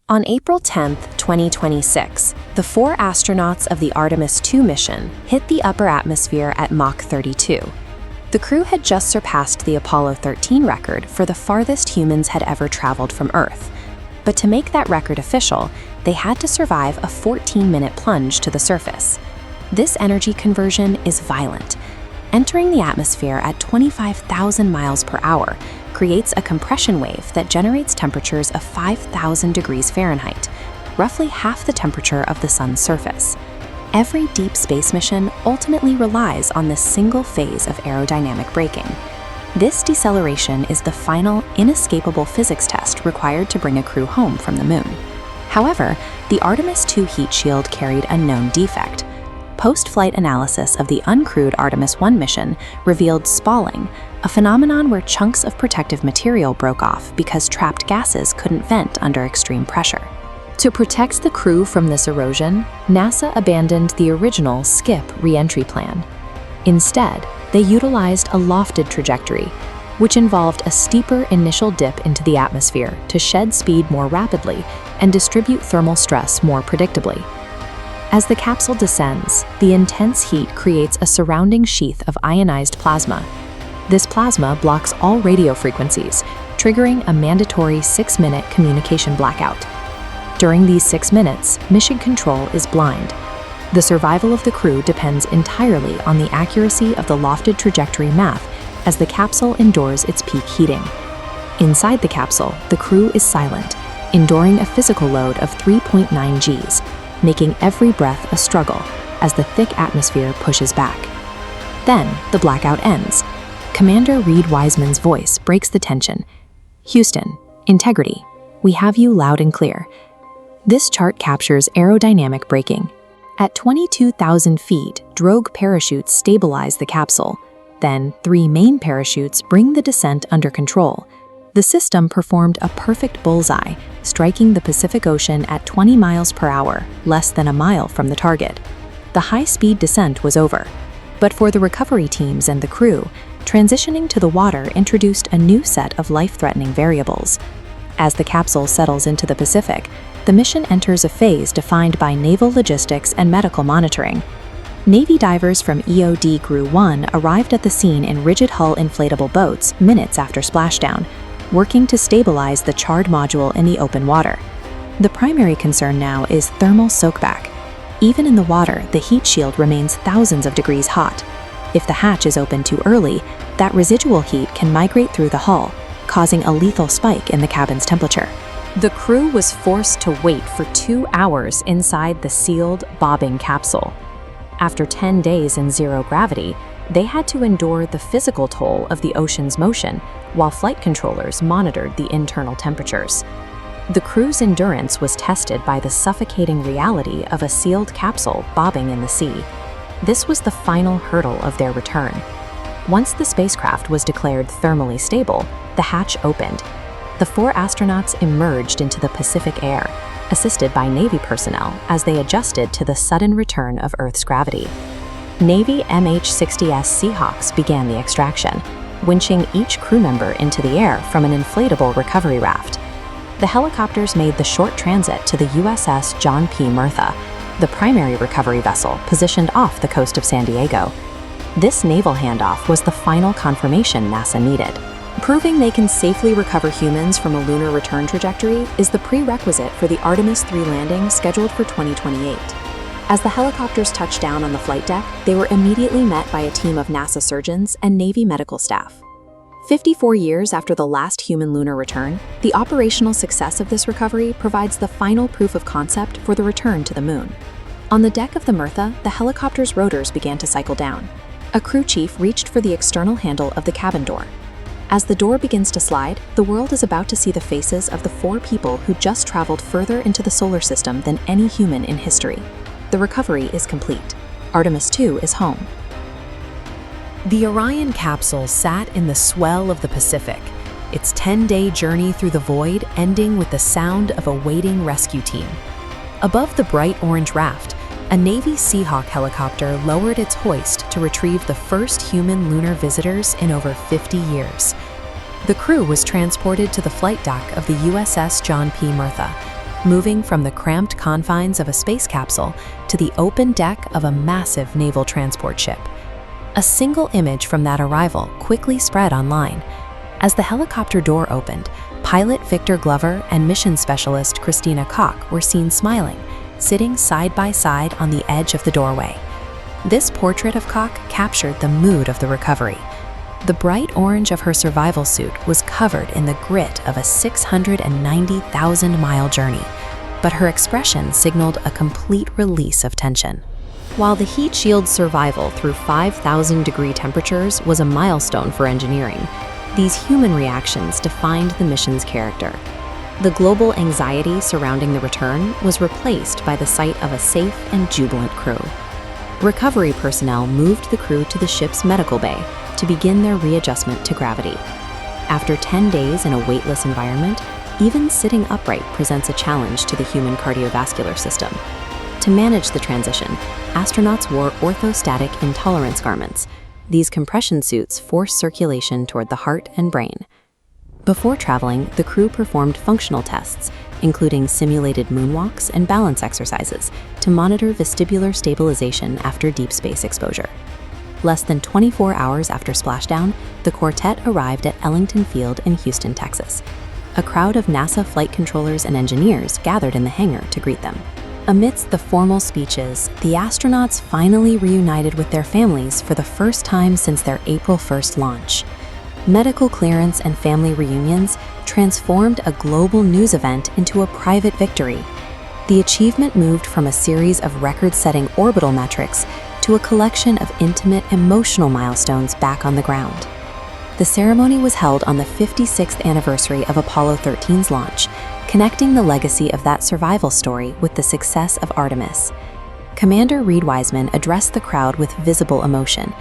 On April 10, 2026, the 4 astronauts of the Artemis II mission hit the upper atmosphere at Mach 32. The crew had just surpassed the Apollo 13 record for the farthest humans had ever traveled from Earth. But to make that record official, they had to survive a 14-minute plunge to the surface. This energy conversion is violent. Entering the atmosphere at 25,000 miles per hour creates a compression wave that generates temperatures of 5,000 degrees Fahrenheit, roughly half the temperature of the sun's surface. Every deep space mission ultimately relies on this single phase of aerodynamic braking. This deceleration is the final, inescapable physics test required to bring a crew home from the moon. However, the Artemis II heat shield carried a known defect. Post-flight analysis of the uncrewed Artemis I mission revealed spalling, a phenomenon where chunks of protective material broke off because trapped gases couldn't vent under extreme pressure. To protect the crew from this erosion, NASA abandoned the original skip reentry plan. Instead, they utilized a lofted trajectory, which involved a steeper initial dip into the atmosphere to shed speed more rapidly and distribute thermal stress more predictably. As the capsule descends, the intense heat creates a surrounding sheath of ionized plasma. This plasma blocks all radio frequencies, triggering a mandatory 6-minute communication blackout. During these 6 minutes, mission control is blind. The survival of the crew depends entirely on the accuracy of the lofted trajectory math as the capsule endures its peak heating. Inside the capsule, the crew is silent, enduring a physical load of 3.9 Gs, making every breath a struggle as the thick atmosphere pushes back. Then, the blackout ends. Commander Reed Wiseman's voice breaks the tension. "Houston, integrity. We have you loud and clear." This chart captures aerodynamic braking. At 22,000 feet, drogue parachutes stabilize the capsule. Then, 3 main parachutes bring the descent under control. The system performed a perfect bullseye, striking the Pacific Ocean at 20 miles per hour, less than a mile from the target. The high-speed descent was over. But for the recovery teams and the crew, transitioning to the water introduced a new set of life-threatening variables. As the capsule settles into the Pacific, the mission enters a phase defined by naval logistics and medical monitoring. Navy divers from EOD GRU-1 arrived at the scene in rigid-hull inflatable boats minutes after splashdown, working to stabilize the charred module in the open water. The primary concern now is thermal soakback. Even in the water, the heat shield remains thousands of degrees hot. If the hatch is opened too early, that residual heat can migrate through the hull, causing a lethal spike in the cabin's temperature. The crew was forced to wait for 2 hours inside the sealed, bobbing capsule. After 10 days in zero gravity, they had to endure the physical toll of the ocean's motion while flight controllers monitored the internal temperatures. The crew's endurance was tested by the suffocating reality of a sealed capsule bobbing in the sea. This was the final hurdle of their return. Once the spacecraft was declared thermally stable, the hatch opened. The 4 astronauts emerged into the Pacific air, assisted by Navy personnel as they adjusted to the sudden return of Earth's gravity. Navy MH-60S Seahawks began the extraction, winching each crew member into the air from an inflatable recovery raft. The helicopters made the short transit to the USS John P. Murtha, the primary recovery vessel positioned off the coast of San Diego. This naval handoff was the final confirmation NASA needed. Proving they can safely recover humans from a lunar return trajectory is the prerequisite for the Artemis III landing scheduled for 2028. As the helicopters touched down on the flight deck, they were immediately met by a team of NASA surgeons and Navy medical staff. 54 years after the last human lunar return, the operational success of this recovery provides the final proof of concept for the return to the moon. On the deck of the Murtha, the helicopter's rotors began to cycle down. A crew chief reached for the external handle of the cabin door. As the door begins to slide, the world is about to see the faces of the 4 people who just traveled further into the solar system than any human in history. The recovery is complete. Artemis II is home. The Orion capsule sat in the swell of the Pacific, its 10-day journey through the void ending with the sound of a waiting rescue team. Above the bright orange raft, a Navy Seahawk helicopter lowered its hoist to retrieve the first human lunar visitors in over 50 years. The crew was transported to the flight deck of the USS John P. Murtha, moving from the cramped confines of a space capsule to the open deck of a massive naval transport ship. A single image from that arrival quickly spread online. As the helicopter door opened, pilot Victor Glover and mission specialist Christina Koch were seen smiling, sitting side by side on the edge of the doorway. This portrait of Koch captured the mood of the recovery. The bright orange of her survival suit was covered in the grit of a 690,000-mile journey, but her expression signaled a complete release of tension. While the heat shield's survival through 5,000-degree temperatures was a milestone for engineering, these human reactions defined the mission's character. The global anxiety surrounding the return was replaced by the sight of a safe and jubilant crew. Recovery personnel moved the crew to the ship's medical bay to begin their readjustment to gravity. After 10 days in a weightless environment, even sitting upright presents a challenge to the human cardiovascular system. To manage the transition, astronauts wore orthostatic intolerance garments. These compression suits force circulation toward the heart and brain. Before traveling, the crew performed functional tests, including simulated moonwalks and balance exercises, to monitor vestibular stabilization after deep space exposure. Less than 24 hours after splashdown, the quartet arrived at Ellington Field in Houston, Texas. A crowd of NASA flight controllers and engineers gathered in the hangar to greet them. Amidst the formal speeches, the astronauts finally reunited with their families for the first time since their April 1st launch. Medical clearance and family reunions transformed a global news event into a private victory. The achievement moved from a series of record-setting orbital metrics to a collection of intimate, emotional milestones back on the ground. The ceremony was held on the 56th anniversary of Apollo 13's launch, connecting the legacy of that survival story with the success of Artemis. Commander Reed Wiseman addressed the crowd with visible emotion.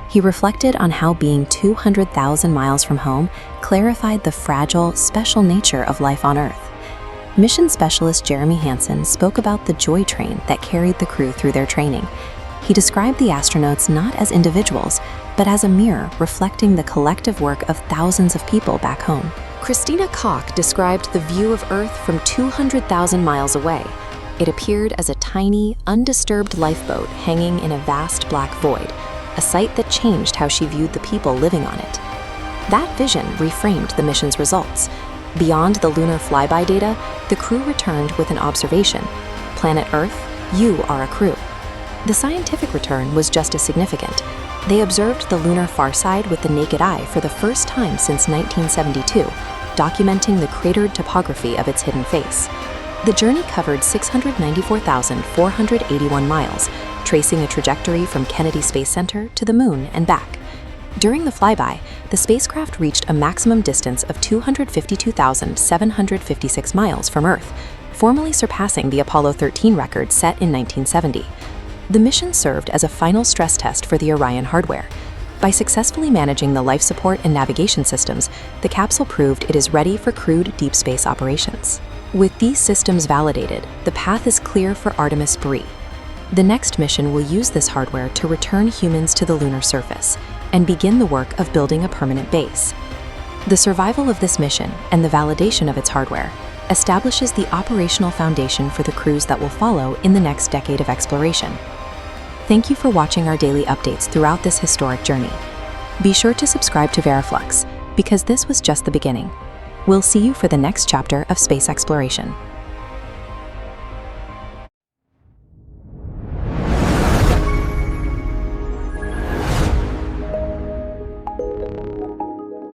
He reflected on how being 200,000 miles from home clarified the fragile, special nature of life on Earth. Mission specialist Jeremy Hansen spoke about the joy train that carried the crew through their training. He described the astronauts not as individuals, but as a mirror reflecting the collective work of thousands of people back home. Christina Koch described the view of Earth from 200,000 miles away. It appeared as a tiny, undisturbed lifeboat hanging in a vast black void, a sight that changed how she viewed the people living on it. That vision reframed the mission's results. Beyond the lunar flyby data, the crew returned with an observation. Planet Earth, you are a crew. The scientific return was just as significant. They observed the lunar far side with the naked eye for the first time since 1972, documenting the cratered topography of its hidden face. The journey covered 694,481 miles, tracing a trajectory from Kennedy Space Center to the Moon and back. During the flyby, the spacecraft reached a maximum distance of 252,756 miles from Earth, formally surpassing the Apollo 13 record set in 1970. The mission served as a final stress test for the Orion hardware. By successfully managing the life support and navigation systems, the capsule proved it is ready for crewed deep space operations. With these systems validated, the path is clear for Artemis III. The next mission will use this hardware to return humans to the lunar surface and begin the work of building a permanent base. The survival of this mission and the validation of its hardware establishes the operational foundation for the crews that will follow in the next decade of exploration. Thank you for watching our daily updates throughout this historic journey. Be sure to subscribe to VeraFlux, because this was just the beginning. We'll see you for the next chapter of space exploration.